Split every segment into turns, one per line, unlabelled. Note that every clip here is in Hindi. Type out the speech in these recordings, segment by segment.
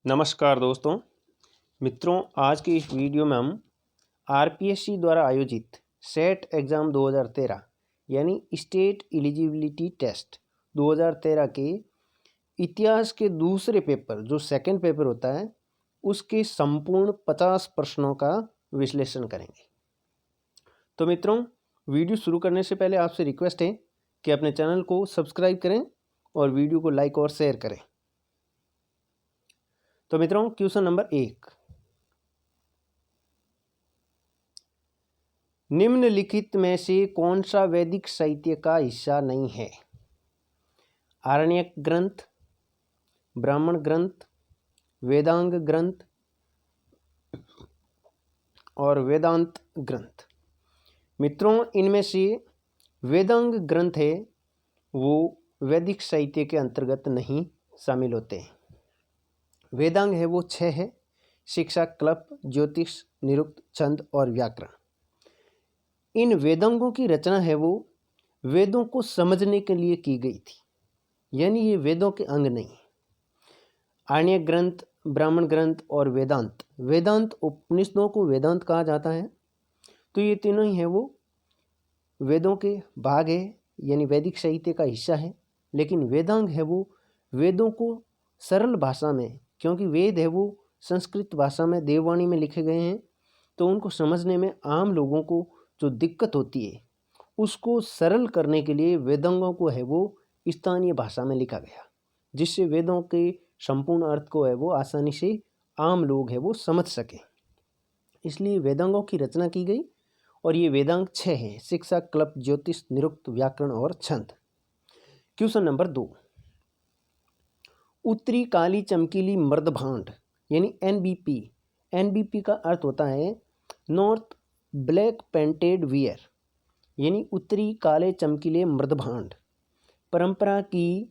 नमस्कार दोस्तों मित्रों, आज की इस वीडियो में हम आरपीएससी द्वारा आयोजित सेट एग्ज़ाम 2013 यानी स्टेट एलिजिबिलिटी टेस्ट 2013 के इतिहास के दूसरे पेपर जो सेकंड पेपर होता है उसके संपूर्ण 50 प्रश्नों का विश्लेषण करेंगे। तो मित्रों, वीडियो शुरू करने से पहले आपसे रिक्वेस्ट है कि अपने चैनल को सब्सक्राइब करें और वीडियो को लाइक और शेयर करें। तो मित्रों, क्वेश्चन नंबर 1, निम्नलिखित में से कौन सा वैदिक साहित्य का हिस्सा नहीं है? आरण्यक ग्रंथ, ब्राह्मण ग्रंथ, वेदांग ग्रंथ और वेदांत ग्रंथ। मित्रों, इनमें से वेदांग ग्रंथ है वो वैदिक साहित्य के अंतर्गत नहीं शामिल होते हैं। वेदांग है वो 6 है: शिक्षा, कल्प, ज्योतिष, निरुक्त, छंद और व्याकरण। इन वेदांगों की रचना है वो वेदों को समझने के लिए की गई थी, यानी ये वेदों के अंग नहीं। आरण्यक ग्रंथ, ब्राह्मण ग्रंथ और वेदांत, वेदांत उपनिषदों को वेदांत कहा जाता है। तो ये तीनों ही है वो वेदों के भाग है, यानी वैदिक साहित्य का हिस्सा है। लेकिन वेदांग है वो वेदों को सरल भाषा में, क्योंकि वेद है वो संस्कृत भाषा में देववाणी में लिखे गए हैं, तो उनको समझने में आम लोगों को जो दिक्कत होती है उसको सरल करने के लिए वेदांगों को है वो स्थानीय भाषा में लिखा गया, जिससे वेदों के संपूर्ण अर्थ को है वो आसानी से आम लोग है वो समझ सके। इसलिए वेदांगों की रचना की गई और ये वेदांग 6 हैं: शिक्षा, कल्प, ज्योतिष, निरुक्त, व्याकरण और छंद। क्वेश्चन नंबर 2, उत्तरी काली चमकीली मर्दभांड यानी एनबीपी। एनबीपी का अर्थ होता है नॉर्थ ब्लैक पेंटेड वियर, यानी उत्तरी काले चमकीले मर्दभांड परंपरा की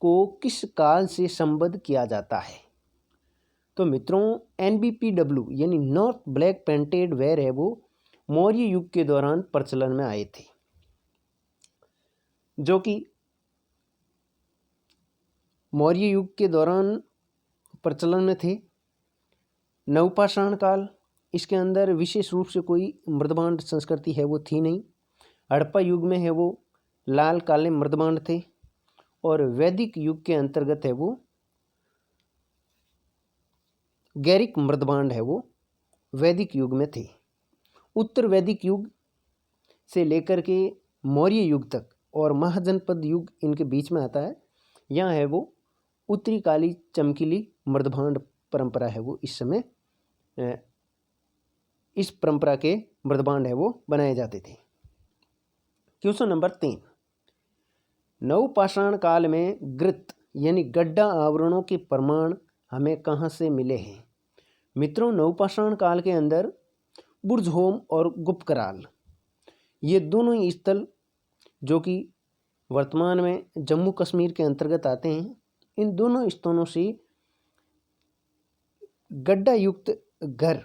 को किस काल से संबद्ध किया जाता है? तो मित्रों, एनबीपीडब्ल्यू यानी नॉर्थ ब्लैक पेंटेड वेयर है वो मौर्य युग के दौरान प्रचलन में आए थे, जो कि मौर्य युग के दौरान प्रचलन में थे। नवपाषाण काल, इसके अंदर विशेष रूप से कोई मर्दभांड संस्कृति है वो थी नहीं। हड़प्पा युग में है वो लाल काले मर्दभांड थे और वैदिक युग के अंतर्गत है वो गैरिक मर्दभांड है वो वैदिक युग में थे। उत्तर वैदिक युग से लेकर के मौर्य युग तक और महाजनपद युग इनके बीच में आता है। यहाँ है वो उत्तरी काली चमकीली मर्दभांड परंपरा है वो इस समय इस परंपरा के मर्दभांड है वो बनाए जाते थे। क्वेश्चन नंबर 3, नवपाषाण काल में गृत यानी गड्ढा आवरणों के प्रमाण हमें कहाँ से मिले हैं? मित्रों, नवपाषाण काल के अंदर बुर्जहोम और गुप्तकराल ये दोनों ही स्थल जो कि वर्तमान में जम्मू कश्मीर के अंतर्गत आते हैं, इन दोनों स्थलों से गड्ढा युक्त घर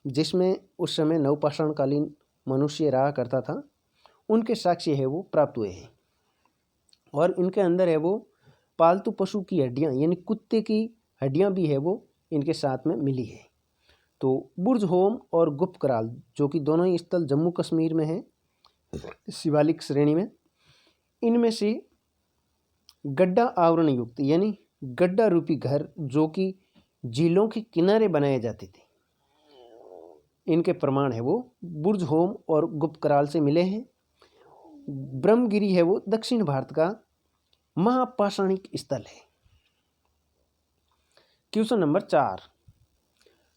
जिसमें उस समय नवपाषाण कालीन मनुष्य रहा करता था, उनके साक्ष्य है वो प्राप्त हुए हैं। और इनके अंदर है वो पालतू पशु की हड्डियाँ यानी कुत्ते की हड्डियाँ भी है वो इनके साथ में मिली है। तो बुर्जहोम और गुप्तकराल जो कि दोनों ही स्थल जम्मू कश्मीर में है शिवालिक श्रेणी में, इनमें से गड्ढा आवरण युक्त यानी गड्ढा रूपी घर जो कि झीलों के किनारे बनाए जाते थे, इनके प्रमाण है वो बुर्जहोम और गुप्तकराल से मिले हैं। ब्रह्मगिरी है वो दक्षिण भारत का महापाषाणिक स्थल है। क्वेश्चन नंबर 4,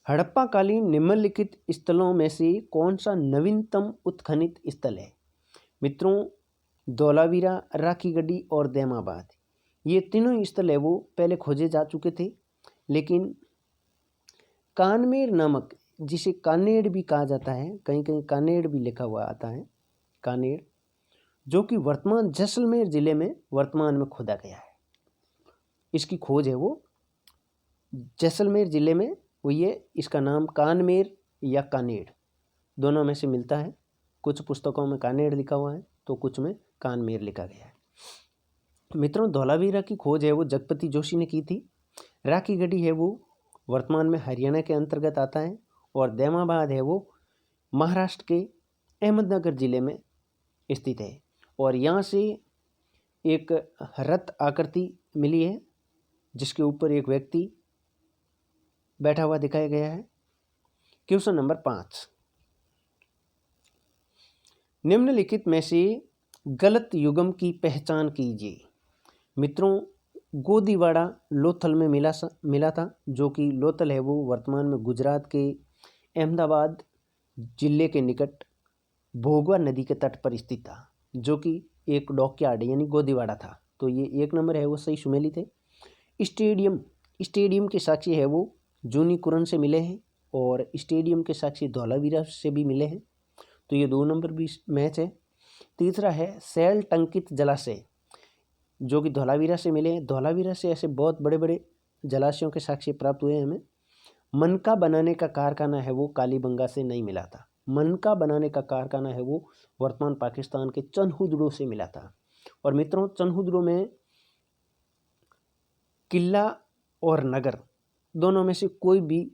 हड़प्पा कालीन निम्नलिखित स्थलों में से कौन सा नवीनतम उत्खनित स्थल है? मित्रों, धौलावीरा, राखीगढ़ी और दैमाबाद ये तीनों स्थल है वो पहले खोजे जा चुके थे, लेकिन कानमेर नामक, जिसे कानेड़ भी कहा जाता है, कहीं कहीं कानेड़ भी लिखा हुआ आता है, कानेड़, जो कि वर्तमान जैसलमेर जिले में वर्तमान में खोदा गया है। इसकी खोज है वो जैसलमेर जिले में हुई है। इसका नाम कानमेर या कानेड़ दोनों में से मिलता है। कुछ पुस्तकों में कानेड़ लिखा हुआ है तो कुछ में कानमेर लिखा गया है। मित्रों, धौलावीरा की खोज है वो जगपति जोशी ने की थी। राखीगढ़ी है वो वर्तमान में हरियाणा के अंतर्गत आता है, और दैमाबाद है वो महाराष्ट्र के अहमदनगर जिले में स्थित है। और यहाँ से एक रथ आकृति मिली है जिसके ऊपर एक व्यक्ति बैठा हुआ दिखाया गया है। क्वेश्चन नंबर 5, निम्नलिखित में से गलत युग्म की पहचान कीजिए। मित्रों, गोदीवाड़ा लोथल में मिला था, जो कि लोथल है वो वर्तमान में गुजरात के अहमदाबाद जिले के निकट भोगवा नदी के तट पर स्थित था, जो कि एक डॉकयार्ड यानी गोदीवाड़ा था। तो ये 1 नंबर है वो सही सुमेलित है। स्टेडियम के साक्षी है वो जूनी कुरन से मिले हैं, और स्टेडियम के साक्षी धौलावीरा से भी मिले हैं। तो ये 2 नंबर भी मैच है। तीसरा है सैल टंकित जलाशय, जो कि धौलावीरा से मिले हैं। धौलावीरा से ऐसे बहुत बड़े बड़े जलाशयों के साक्ष्य प्राप्त हुए हैं हमें। मनका बनाने का कारखाना है वो कालीबंगा से नहीं मिला था। मनका बनाने का कारखाना है वो वर्तमान पाकिस्तान के चनहुदड़ो से मिला था। और मित्रों, चनहुदड़ो में किला और नगर दोनों में से कोई भी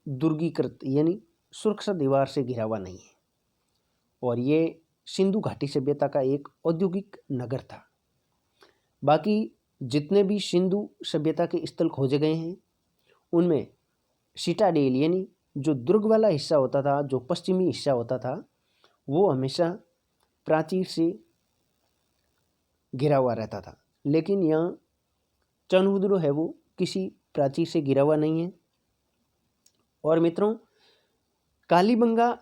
दुर्गीकृत यानी सुरक्षा दीवार से घिरा हुआ नहीं है, और ये सिंधु घाटी सभ्यता का एक औद्योगिक नगर था। बाकी जितने भी सिंधु सभ्यता के स्थल खोजे गए हैं उनमें सिटाडेल यानी जो दुर्ग वाला हिस्सा होता था, जो पश्चिमी हिस्सा होता था, वो हमेशा प्राचीर से घिरा हुआ रहता था। लेकिन यहाँ चनहुदड़ो है वो किसी प्राचीर से घिरा हुआ नहीं है। और मित्रों, कालीबंगा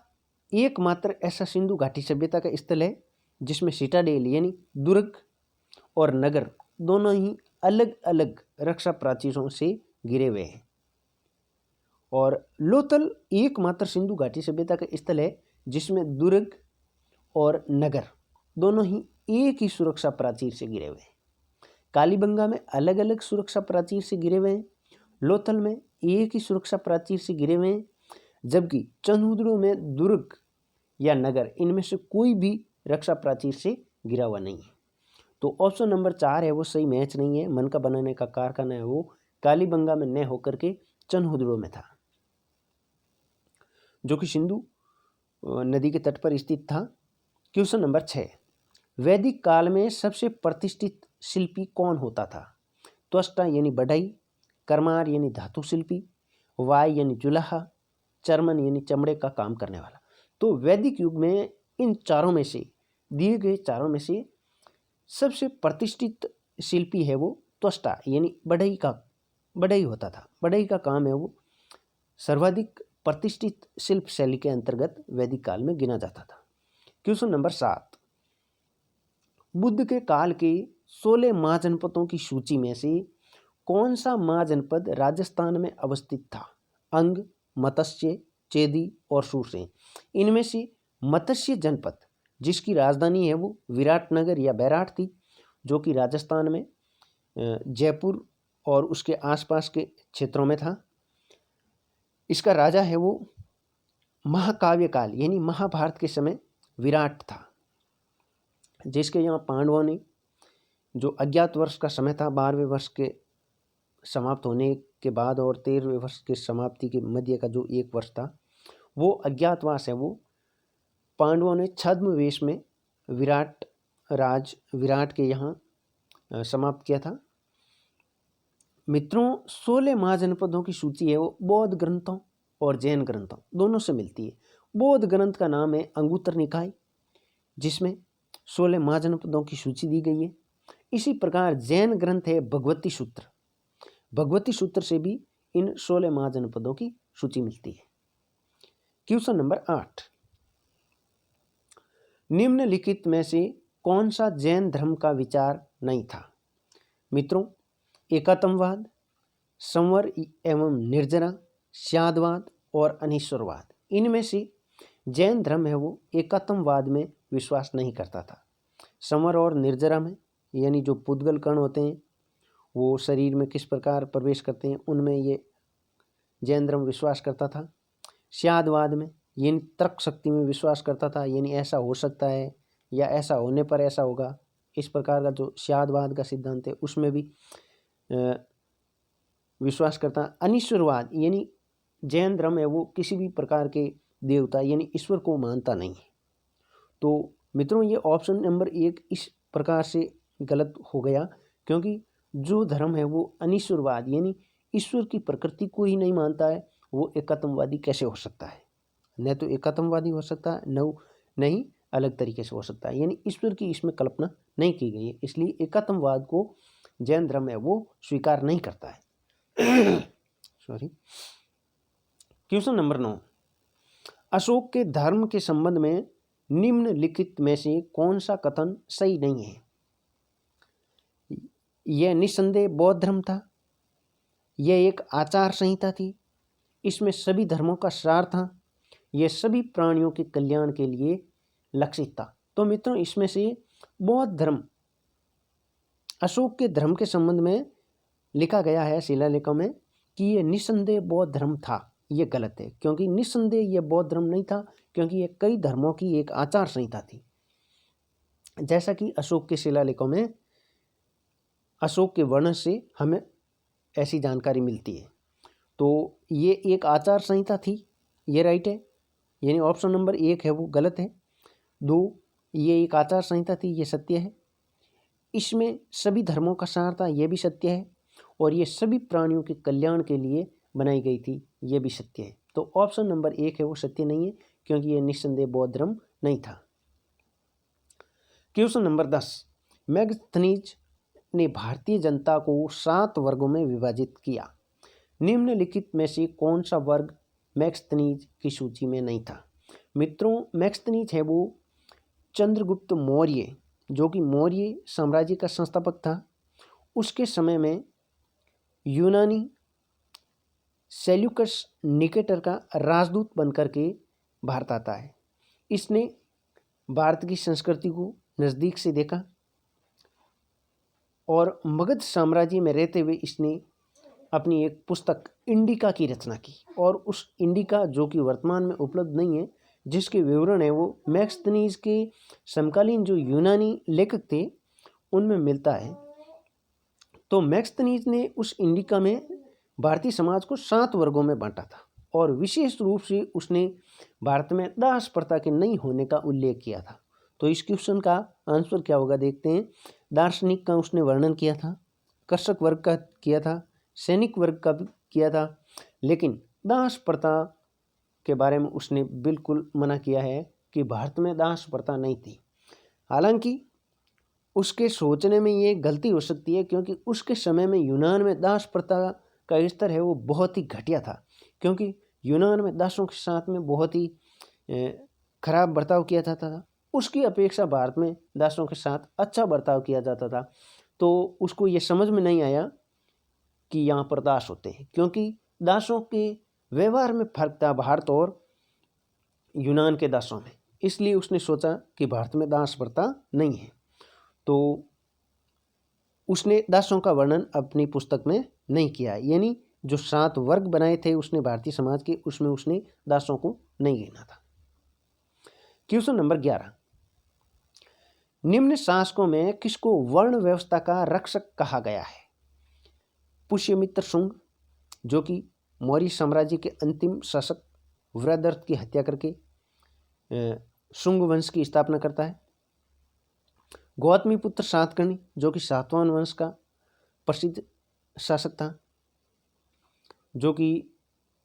एकमात्र ऐसा सिंधु घाटी सभ्यता का स्थल है जिसमें सिटाडेल यानी दुर्ग और नगर दोनों ही अलग अलग रक्षा प्राचीरों से घिरे हुए हैं। और लोथल एकमात्र सिंधु घाटी सभ्यता का स्थल है जिसमें दुर्ग और नगर दोनों ही एक ही सुरक्षा प्राचीर से घिरे हुए हैं। कालीबंगा में अलग अलग सुरक्षा प्राचीर से घिरे हुए हैं, लोथल में एक ही सुरक्षा प्राचीर से घिरे हुए हैं, जबकि चनहुदड़ो में दुर्ग या नगर इनमें से कोई भी रक्षा प्राचीर से घिरा हुआ नहीं है। तो ऑप्शन नंबर 4 है वो सही मैच नहीं है। मनका बनाने का कारखाना है वो कालीबंगा में न होकर के चनहुदड़ो में था, जो कि सिंधु नदी के तट पर स्थित था। क्वेश्चन नंबर 6, वैदिक काल में सबसे प्रतिष्ठित शिल्पी कौन होता था? त्वष्टा यानी बढ़ई, कर्मार यानी धातु शिल्पी, वाय यानी जुलाहा, चर्मन यानी चमड़े का काम करने वाला। तो वैदिक युग में इन चारों में से दिए गए चारों में से सबसे प्रतिष्ठित शिल्पी है वो त्वष्टा यानी बढ़ई होता था। बढ़ई का काम है वो सर्वाधिक प्रतिष्ठित शिल्प शैली के अंतर्गत वैदिक काल में गिना जाता था। क्वेश्चन नंबर 7, बुद्ध के काल के 16 महाजनपदों की सूची में से कौन सा महाजनपद राजस्थान में अवस्थित था? अंग, मत्स्य, चेदी और सुरसेन। इनमें से मत्स्य जनपद जिसकी राजधानी है वो विराटनगर या बैराट थी, जो कि राजस्थान में जयपुर और उसके आसपास के क्षेत्रों में था। इसका राजा है वो महाकाव्य काल यानी महाभारत के समय विराट था, जिसके यहाँ पांडवों ने जो अज्ञात वर्ष का समय था 12वें वर्ष के समाप्त होने के बाद और 13वें वर्ष के समाप्ति के मध्य का जो 1 वर्ष था वो अज्ञातवास है वो पांडवों ने छद्म वेश में विराट के यहाँ समाप्त किया था। मित्रों, 16 महाजनपदों की सूची है वो बौद्ध ग्रंथों और जैन ग्रंथों दोनों से मिलती है। बौद्ध ग्रंथ का नाम है अंगुत्तर निकाय, जिसमें 16 महाजनपदों की सूची दी गई है। इसी प्रकार जैन ग्रंथ है भगवती सूत्र। भगवती सूत्र से भी इन 16 महाजनपदों की सूची मिलती है। क्वेश्चन नंबर 8, निम्नलिखित में से कौन सा जैन धर्म का विचार नहीं था? मित्रों, एकात्मवाद, संवर एवं निर्जरा, स्यादवाद और अनीश्वरवाद। इनमें से जैन धर्म है वो एकात्मवाद में विश्वास नहीं करता था। संवर और निर्जरा में यानी जो पुद्गल कण होते हैं वो शरीर में किस प्रकार प्रवेश करते हैं उनमें ये जैन धर्म विश्वास करता था। स्यादवाद में यानी तर्क शक्ति में विश्वास करता था, यानी ऐसा हो सकता है या ऐसा होने पर ऐसा होगा, इस प्रकार का जो स्यादवाद का सिद्धांत है उसमें भी विश्वास करता। अनिश्वरवाद यानी जैन धर्म है वो किसी भी प्रकार के देवता यानी ईश्वर को मानता नहीं है। तो मित्रों ये ऑप्शन नंबर 1 इस प्रकार से गलत हो गया, क्योंकि जो धर्म है वो अनिश्वरवाद यानी ईश्वर की प्रकृति को ही नहीं मानता है, वो एकात्मवादी कैसे हो सकता है? न तो एकात्मवादी हो सकता है, न नहीं अलग तरीके से हो सकता है, यानी ईश्वर की इसमें कल्पना नहीं की गई है। इसलिए एकात्मवाद को जैन धर्म है वो स्वीकार नहीं करता है। सॉरी। क्वेश्चन नंबर 9, अशोक के धर्म के संबंध में निम्नलिखित में से कौन सा कथन सही नहीं है? यह निस्संदेह बौद्ध धर्म था, यह एक आचार संहिता थी, इसमें सभी धर्मों का सार था, यह सभी प्राणियों के कल्याण के लिए लक्षित था। तो मित्रों इसमें से बौद्ध धर्म, अशोक के धर्म के संबंध में लिखा गया है शिलालेखों में कि यह निस्संदेह बौद्ध धर्म था, ये गलत है, क्योंकि निस्संदेह यह बौद्ध धर्म नहीं था, क्योंकि यह कई धर्मों की एक आचार संहिता थी। जैसा कि अशोक के शिलालेखों में अशोक के वर्णन से हमें ऐसी जानकारी मिलती है। तो ये एक आचार संहिता थी, ये राइट है, यानी ऑप्शन नंबर 1 है वो गलत है। 2, ये एक आचार संहिता थी, ये सत्य है। इसमें सभी धर्मों का सार था, ये भी सत्य है। और ये सभी प्राणियों के कल्याण के लिए बनाई गई थी, ये भी सत्य है। तो ऑप्शन नंबर 1 है वो सत्य नहीं है, क्योंकि ये निस्संदेह बौद्ध धर्म नहीं था। क्वेश्चन नंबर 10, मैगस्थनीज ने भारतीय जनता को 7 वर्गों में विभाजित किया। निम्नलिखित में से कौन सा वर्ग मैगस्थनीज की सूची में नहीं था? मित्रों मैगस्थनीज है वो चंद्रगुप्त मौर्य, जो कि मौर्य साम्राज्य का संस्थापक था, उसके समय में यूनानी सेल्यूकस निकेटर का राजदूत बनकर के भारत आता है। इसने भारत की संस्कृति को नज़दीक से देखा और मगध साम्राज्य में रहते हुए इसने अपनी एक पुस्तक इंडिका की रचना की, और उस इंडिका जो कि वर्तमान में उपलब्ध नहीं है, जिसके विवरण है वो मैगस्थनीज के समकालीन जो यूनानी लेखक थे उनमें मिलता है। तो मैगस्थनीज ने उस इंडिका में भारतीय समाज को 7 वर्गों में बांटा था, और विशेष रूप से उसने भारत में दास प्रथा के नहीं होने का उल्लेख किया था। तो इस क्वेश्चन का आंसर क्या होगा देखते हैं। दार्शनिक का उसने वर्णन किया था, कृषक वर्ग का किया था, सैनिक वर्ग का भी किया था, लेकिन दास प्रथा के बारे में उसने बिल्कुल मना किया है कि भारत में दास प्रथा नहीं थी। हालांकि उसके सोचने में ये गलती हो सकती है, क्योंकि उसके समय में यूनान में दास प्रथा का स्तर है वो बहुत ही घटिया था, क्योंकि यूनान में दासों के साथ में बहुत ही खराब बर्ताव किया जाता था। उसकी अपेक्षा भारत में दासों के साथ अच्छा बर्ताव किया जाता था। तो उसको ये समझ में नहीं आया कि यहाँ पर दास होते हैं, क्योंकि दासों के व्यवहार में फर्क था भारत और यूनान के दासों में। इसलिए उसने सोचा कि भारत में दास प्रथा नहीं है, तो उसने दासों का वर्णन अपनी पुस्तक में नहीं किया, यानी जो 7 वर्ग बनाए थे उसने भारतीय समाज के, उसमें उसने दासों को नहीं गिना था। क्वेश्चन नंबर 11, निम्न शासकों में किसको वर्ण व्यवस्था का रक्षक कहा गया है? पुष्यमित्र शुंग, जो कि मौर्य साम्राज्य के अंतिम शासक वृहदर्थ की हत्या करके शुंग वंश की स्थापना करता है। गौतमी पुत्र सातकर्णी, जो कि सातवाहन वंश का प्रसिद्ध शासक था, जो कि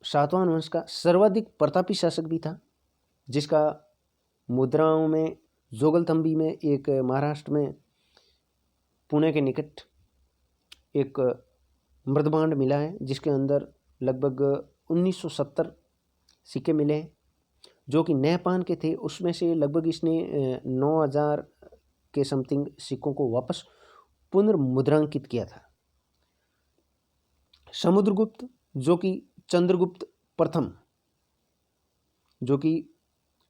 सातवाहन वंश का सर्वाधिक प्रतापी शासक भी था, जिसका मुद्राओं में जोगलथम्बी में एक महाराष्ट्र में पुणे के निकट एक मृदभांड मिला है, जिसके अंदर लगभग 1970 सिक्के मिले हैं, जो कि नहपान के थे। उसमें से लगभग इसने 9000 के समथिंग सिक्कों को वापस पुनर्मुद्रांकित किया था। समुद्रगुप्त, जो कि चंद्रगुप्त प्रथम, जो कि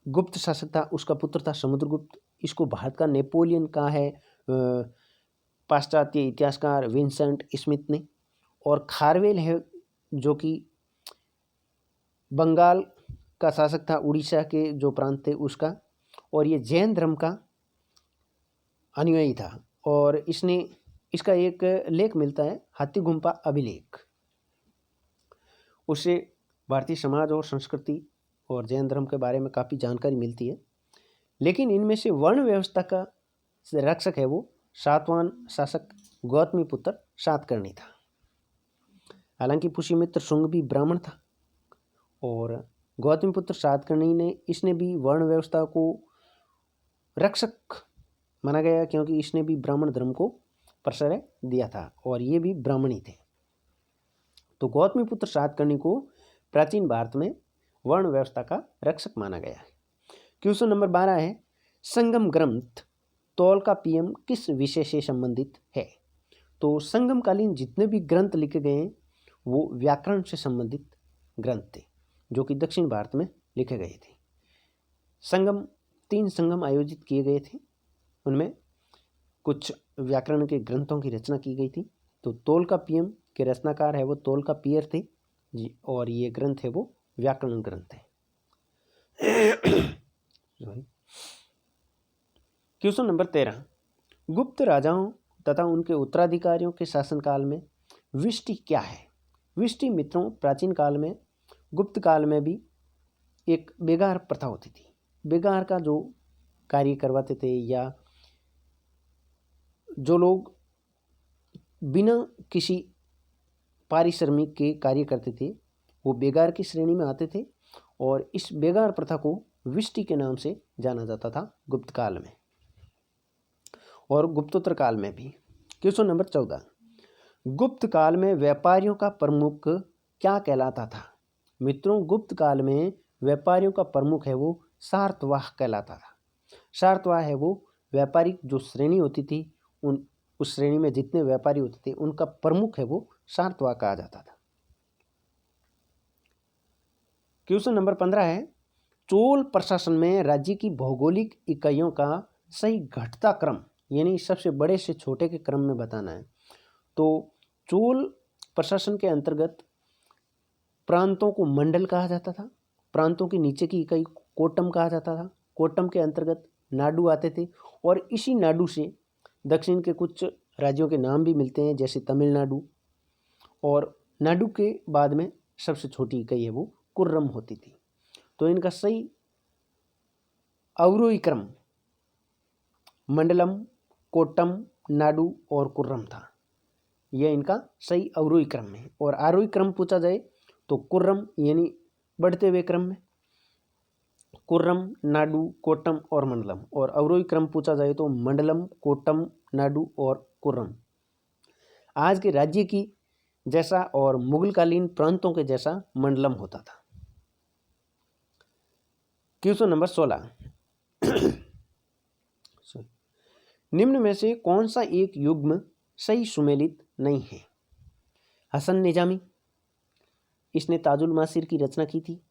गुप्त शासक था, उसका पुत्र था समुद्रगुप्त। इसको भारत का नेपोलियन कहा है पाश्चात्य इतिहासकार विंसेंट स्मिथ ने। और खारवेल है, जो कि बंगाल का शासक था, उड़ीसा के जो प्रांत थे उसका, और ये जैन धर्म का अनुयायी था। और इसका एक लेख मिलता है हाथी गुम्फा अभिलेख, उससे भारतीय समाज और संस्कृति और जैन धर्म के बारे में काफ़ी जानकारी मिलती है। लेकिन इनमें से वर्ण व्यवस्था का रक्षक है वो सातवान शासक गौतमीपुत्र सातकर्णी था। हालांकि पुष्यमित्र शुंग भी ब्राह्मण था और गौतमीपुत्र सातकर्णी ने इसने भी वर्ण व्यवस्था को रक्षक माना गया क्योंकि इसने भी ब्राह्मण धर्म को प्रश्रय दिया था और ये भी ब्राह्मणी थे। तो गौतमीपुत्र सातकर्णी को प्राचीन भारत में वर्ण व्यवस्था का रक्षक माना गया है। क्वेश्चन नंबर 12 है, संगम ग्रंथ तोलकाप्पियम किस विषय से संबंधित है? तो संगमकालीन जितने भी ग्रंथ लिखे गए हैं वो व्याकरण से संबंधित ग्रंथ थे जो कि दक्षिण भारत में लिखे गए थे। 3 संगम आयोजित किए गए थे, उनमें कुछ व्याकरण के ग्रंथों की रचना की गई थी। तो तोलकाप्पियम के रचनाकार है वो तोलकाप्पियर थे जी, और ये ग्रंथ है वो व्याकरण ग्रंथ है। क्वेश्चन नंबर 13, गुप्त राजाओं तथा उनके उत्तराधिकारियों के शासनकाल में विष्टि क्या है? विष्टि मित्रों प्राचीन काल में गुप्त काल में भी एक बेगार प्रथा होती थी। बेगार का जो कार्य करवाते थे या जो लोग बिना किसी पारिश्रमिक के कार्य करते थे वो बेगार की श्रेणी में आते थे और इस बेगार प्रथा को विष्टि के नाम से जाना जाता था गुप्त काल में और गुप्तोत्तर काल में भी। क्वेश्चन नंबर 14, गुप्त काल में व्यापारियों का प्रमुख क्या कहलाता था? मित्रों गुप्त काल में व्यापारियों का प्रमुख है वो सार्तवाह कहलाता था। सार्तवाह है वो व्यापारिक जो श्रेणी होती थी उस श्रेणी में जितने व्यापारी होते थे उनका प्रमुख है वो सार्तवाह कहा जाता था। क्वेश्चन नंबर 15 है, चोल प्रशासन में राज्य की भौगोलिक इकाइयों का सही घटता क्रम यानी सबसे बड़े से छोटे के क्रम में बताना है। तो चोल प्रशासन के अंतर्गत प्रांतों को मंडल कहा जाता था, प्रांतों के नीचे की इकाई कोटम कहा जाता था, कोटम के अंतर्गत नाडु आते थे और इसी नाडु से दक्षिण के कुछ राज्यों के नाम भी मिलते हैं जैसे तमिलनाडु, और नाडु के बाद में सबसे छोटी इकाई है वो कुर्रम होती थी। तो इनका सही अवरोही क्रम मंडलम, कोट्टम, नाडु और कुर्रम था। यह इनका सही अवरोही क्रम है। और आरोही क्रम पूछा जाए तो कुर्रम यानी बढ़ते हुए क्रम में कुर्रम, नाडु, कोट्टम और मंडलम, और अवरोही क्रम पूछा जाए तो मंडलम, कोट्टम, नाडु और कुर्रम। आज के राज्य की जैसा और मुगलकालीन प्रांतों के जैसा मंडलम होता था। क्वेश्चन नंबर 16, निम्न में से कौन सा एक युग्म सही सुमेलित नहीं है? हसन निजामी, इसने ताजुल मासिर की रचना की थी,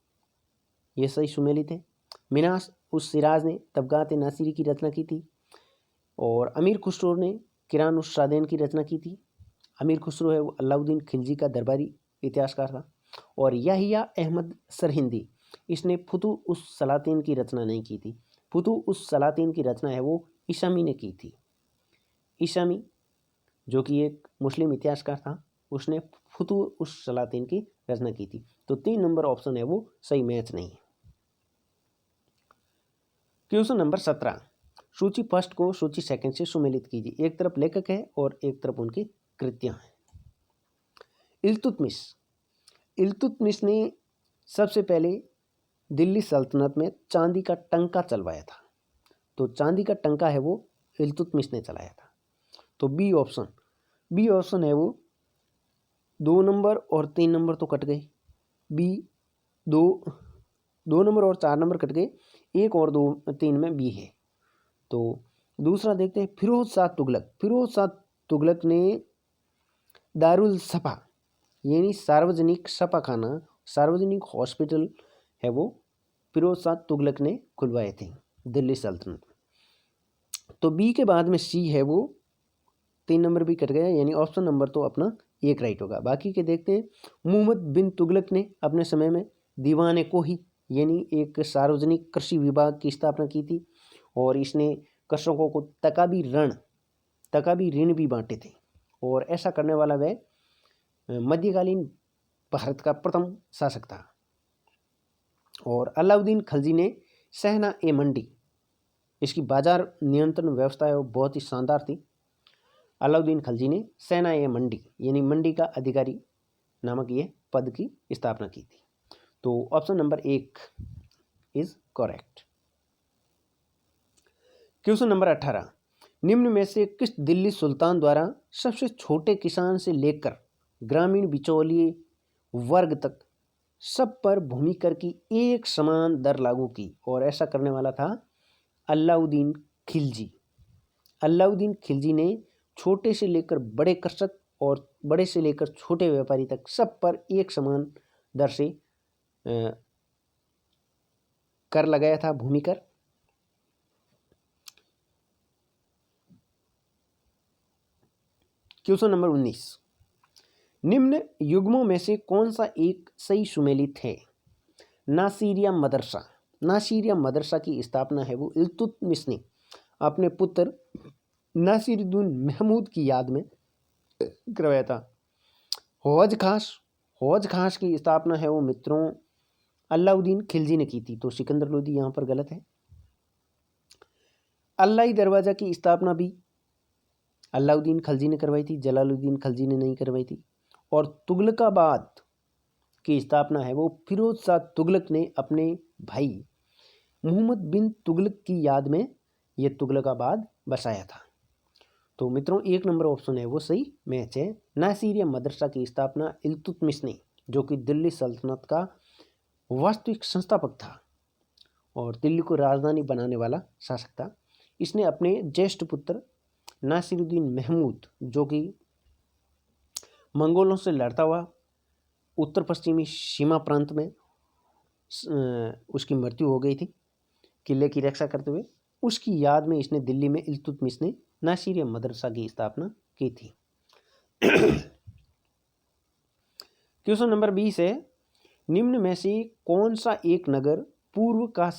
यह सही सुमेलित है। मिनास उस सिराज ने तबगात नासिरी की रचना की थी और अमीर खुसरो ने किरान उस सादेन की रचना की थी। अमीर खुसरो है वो अलाउद्दीन खिलजी का दरबारी इतिहासकार था। और याहिया अहमद सरहिंदी, इसने फुतू उस सलातीन की रचना नहीं की थी। फुतू उस सलातीन की रचना है वो ईसामी ने की थी। ईसामी जो कि एक मुस्लिम इतिहासकार था, उसने फुतू उस सलातीन की रचना की थी। तो 3 नंबर ऑप्शन है वो सही मैच नहीं है। क्वेश्चन नंबर 17, सूची फर्स्ट को सूची सेकंड से सुमेलित कीजिए। एक तरफ लेखक है और एक तरफ उनकी कृतियां हैं। इल्तुतमिश ने सबसे पहले दिल्ली सल्तनत में चांदी का टंका चलवाया था। तो चांदी का टंका है वो इल्तुतमिश ने चलाया था। तो बी ऑप्शन है वो 2 नंबर और 3 नंबर तो कट गए। बी 2 नंबर और 4 नंबर कट गए, 1 और 2 3 में बी है। तो दूसरा देखते हैं, फिरोज शाह तुगलक ने दारुल सफा यानी सार्वजनिक सफाखाना, सार्वजनिक हॉस्पिटल है वो फिरोज शाह तुगलक ने खुलवाए थे दिल्ली सल्तनत में। तो बी के बाद में सी है वो 3 नंबर भी कट गया, यानी ऑप्शन नंबर तो अपना 1 राइट होगा। बाकी के देखते हैं, मुहम्मद बिन तुगलक ने अपने समय में दीवाने कोही यानी एक सार्वजनिक कृषि विभाग की स्थापना की थी और इसने कृषकों को तकाबी ऋण भी बांटे थे। और ऐसा करने वाला वह मध्यकालीन भारत का प्रथम शासक था। और अलाउद्दीन खिलजी ने सहना ए मंडी, इसकी बाजार नियंत्रण व्यवस्था है वो बहुत ही शानदार थी। अलाउद्दीन खिलजी ने सहना ए मंडी यानी मंडी का अधिकारी नामक ये पद की स्थापना की थी। तो option number 1 is correct. Question number 18, निम्न में से किस दिल्ली सुल्तान द्वारा सबसे छोटे किसान से लेकर ग्रामीण बिचौलिए वर्ग तक सब पर भूमि कर की एक समान दर लागू की, और ऐसा करने वाला था अलाउद्दीन खिलजी। अलाउद्दीन खिलजी ने छोटे से लेकर बड़े कृषक और बड़े से लेकर छोटे व्यापारी तक सब पर एक समान दर से कर लगाया था, भूमि कर। क्वेश्चन नंबर 19, निम्न युग्मों में से कौन सा एक सही सुमेलित है? नासिरिया मदरसा। नासिरिया मदरसा की स्थापना है वो इल्तुतमिश ने अपने पुत्र नासिरुद्दीन महमूद की याद में करवाया था। हौज खास की स्थापना है वो मित्रों अलाउद्दीन खिलजी ने की थी, तो सिकंदर लोदी यहाँ पर गलत है। अल्लाही दरवाज़ा की स्थापना भी अलाउद्दीन खिलजी ने करवाई थी, जलालुद्दीन खिलजी ने नहीं करवाई थी। और तुगलकाबाद की स्थापना है वो फिरोज शाह तुगलक ने अपने भाई मोहम्मद बिन तुगलक की याद में ये तुगलकाबाद बसाया था। तो मित्रों 1 नंबर ऑप्शन है वो सही मैच है। नासिरिया मदरसा की स्थापना इल्तुतमिश ने, जो कि दिल्ली सल्तनत का वास्तविक संस्थापक था और दिल्ली को राजधानी बनाने वाला शासक था, इसने अपने ज्येष्ठ पुत्र नासिरुद्दीन महमूद, जो कि मंगोलों से लड़ता हुआ उत्तर पश्चिमी सीमा प्रांत में उसकी मृत्यु हो गई थी किले की रक्षा करते हुए, उसकी याद में इसने दिल्ली में इल्तुतमिश ने नासिरिया मदरसा की स्थापना की थी। क्वेश्चन नंबर 20 है, निम्न में से कौन सा एक नगर पूर्व का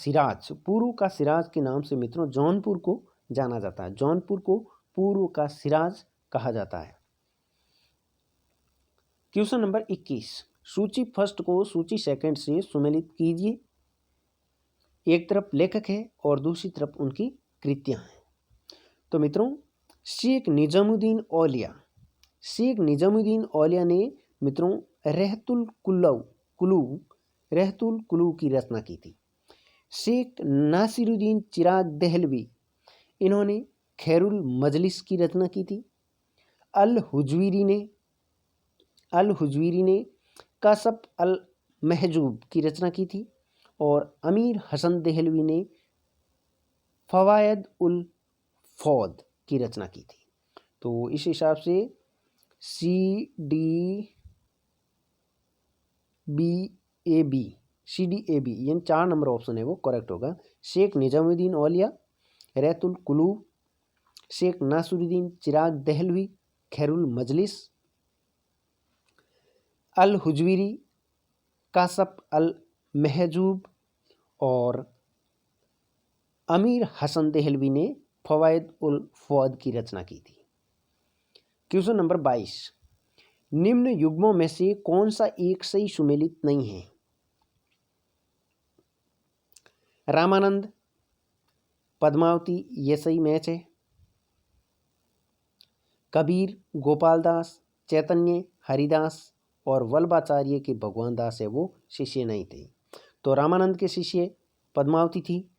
सिराज के नाम से मित्रों जौनपुर को जाना जाता है? जौनपुर को पूर्व का सिराज कहा जाता है। क्वेश्चन नंबर 21, सूची फर्स्ट को सूची सेकंड से सुमेलित कीजिए। एक तरफ लेखक है और दूसरी तरफ उनकी कृतियां हैं। तो मित्रों शेख निजामुद्दीन औलिया ने मित्रों रहतुल कुलू की रचना की थी। शेख नासिरुद्दीन चिराग दहलवी, इन्होंने खैरुल मजलिस की रचना की थी। अल हुजवीरी ने कासफ अल महजूब की रचना की थी और अमीर हसन दहलवी ने फवायद उल फौद की रचना की थी। तो इस हिसाब से CDAB यानी 4 नंबर ऑप्शन है वो करेक्ट होगा। शेख निजामुद्दीन औलिया, रहतुल कुलूब, शेख नासिरुद्दीन चिराग दहलवी, खैरुल मजलिस, अल हुजवीरी, कासफ अल महजूब और अमीर हसन दहलवी ने फवायद उल फौद की रचना की थी। क्वेश्चन नंबर 22, निम्न युग्मों में से कौन सा एक सही सुमेलित नहीं है? रामानंद, पद्मावती, ये सही मैच है। कबीर, गोपालदास, चैतन्य, हरिदास और वल्लभाचार्य के भगवान दास है वो शिष्य नहीं थे। तो रामानंद के शिष्य पद्मावती थी,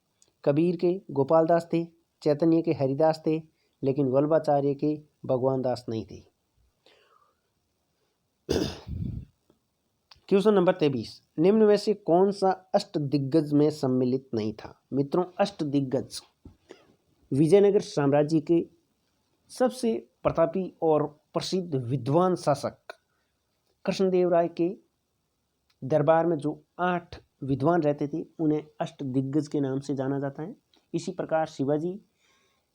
कबीर के गोपालदास थे, चैतन्य के हरिदास थे, लेकिन वल्लभाचार्य के भगवान दास नहीं थे। क्वेश्चन नंबर 23, निम्न में से कौन सा अष्टदिग्गज में सम्मिलित नहीं था? मित्रों अष्टदिग्गज विजयनगर साम्राज्य के सबसे प्रतापी और प्रसिद्ध विद्वान शासक कृष्णदेवराय के दरबार में जो 8 विद्वान रहते थे उन्हें अष्टदिग्गज के नाम से जाना जाता है। इसी प्रकार शिवाजी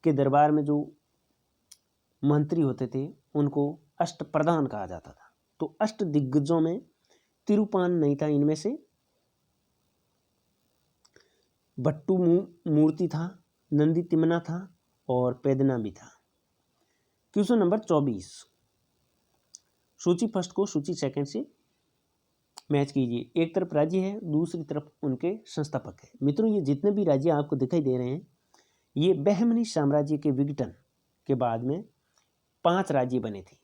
के दरबार में जो मंत्री होते थे उनको अष्टप्रधान कहा जाता था। तो अष्टदिग्गजों में तिरुपान नहीं था, इनमें से भट्टू मूर्ति था, नंदी तिम्मना था और पेदना भी था। क्वेश्चन नंबर 24, सूची फर्स्ट को सूची सेकंड से मैच कीजिए। एक तरफ राज्य है, दूसरी तरफ उनके संस्थापक है। मित्रों, ये जितने भी राज्य आपको दिखाई दे रहे हैं, ये बहमनी साम्राज्य के विघटन के बाद में 5 राज्य बने थे।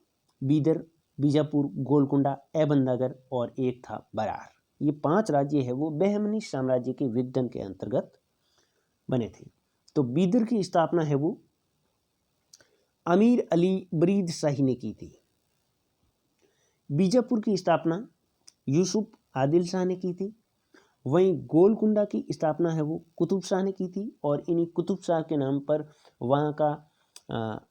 बीदर, बीजापुर, गोलकुंडा, ऐबंदागर और एक था बरार। ये 5 राज्य है वो बहमनी साम्राज्य के विघटन के अंतर्गत बने थे। तो बीदर की स्थापना है वो अमीर अली बरीद शाही ने की थी। बीजापुर की स्थापना यूसुफ आदिल शाह ने की थी। वहीं गोलकुंडा की स्थापना है वो कुतुब शाह ने की थी, और इन्हीं कुतुब शाह के नाम पर वहाँ का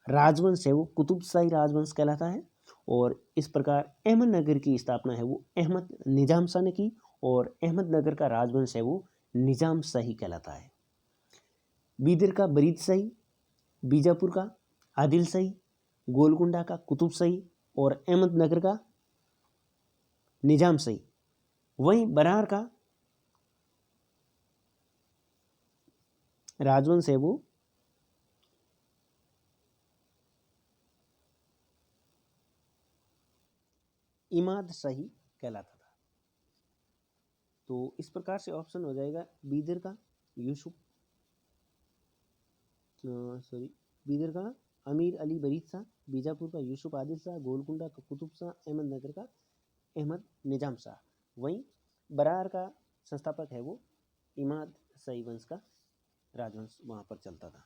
राजवंश है वो कुतुब शाही राजवंश कहलाता है। और इस प्रकार अहमदनगर की स्थापना है वो अहमद निजाम शाह ने की, और अहमदनगर का राजवंश है वो निजाम शाही कहलाता है। बीदर का बरीद शाही, बीजापुर का आदिल शाही, गोलकुंडा का कुतुब शाही और अहमदनगर का निजाम शाही। वहीं बरार का राजवंश है वो इमाद शाही कहलाता था। तो इस प्रकार से ऑप्शन हो जाएगा बीदर का यूसुफ बीदर का अमीर अली बरीद शाह, बीजापुर का यूसुफ आदिल शाह, गोलकुंडा का कुतुब शाह, अहमदनगर का अहमद निजाम शाह। वहीं बरार का संस्थापक है वो इमाद शाही वंश का राजवंश वहाँ पर चलता था।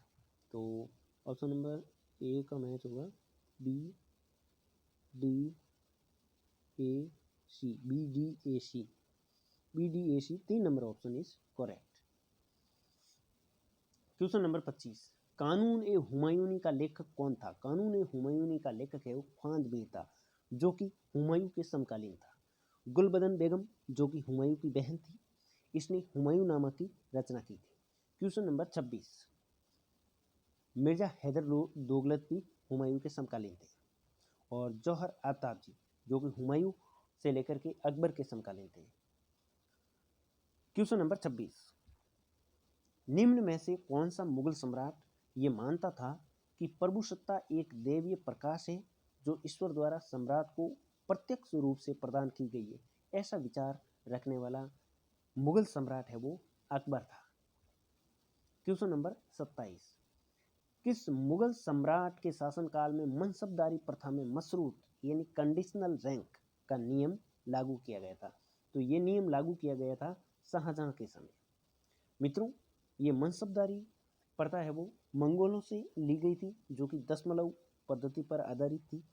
तो ऑप्शन नंबर ए का मैच होगा B D A C, B D A C, B D A C 3 number option is correct. Question number 25, कानून ए हुमायूनी का लेखक कौन था? कानून ए हुमायूनी का लेखक है वो ख्वांद मेहता, जो कि हुमायूं के समकालीन था। गुलबदन बेगम, जो कि हुमायूं की बहन थी, इसने हुमायूंनामा की रचना की थी। क्वेश्चन नंबर 26, मिर्जा हैदर दोगलत भी हुमायूं के समकालीन थे। और जौहर आफ्ताब जी, जो कि हुमायूं से लेकर के अकबर के समकालीन थे। क्वेश्चन नंबर 26, निम्न में से कौन सा मुगल सम्राट ये मानता था कि प्रभुसत्ता एक दैवीय प्रकाश है जो ईश्वर द्वारा सम्राट को प्रत्यक्ष रूप से प्रदान की गई है? ऐसा विचार रखने वाला मुगल सम्राट है वो अकबर था। क्वेश्चन नंबर 27, किस मुगल सम्राट के शासनकाल में मनसबदारी प्रथा में मशरूत यानी कंडीशनल रैंक का नियम लागू किया गया था? तो ये नियम लागू किया गया था शाहजहां के समय। मित्रों, ये मनसबदारी प्रथा है वो मंगोलों से ली गई थी, जो कि दशमलव पद्धति पर आधारित थी,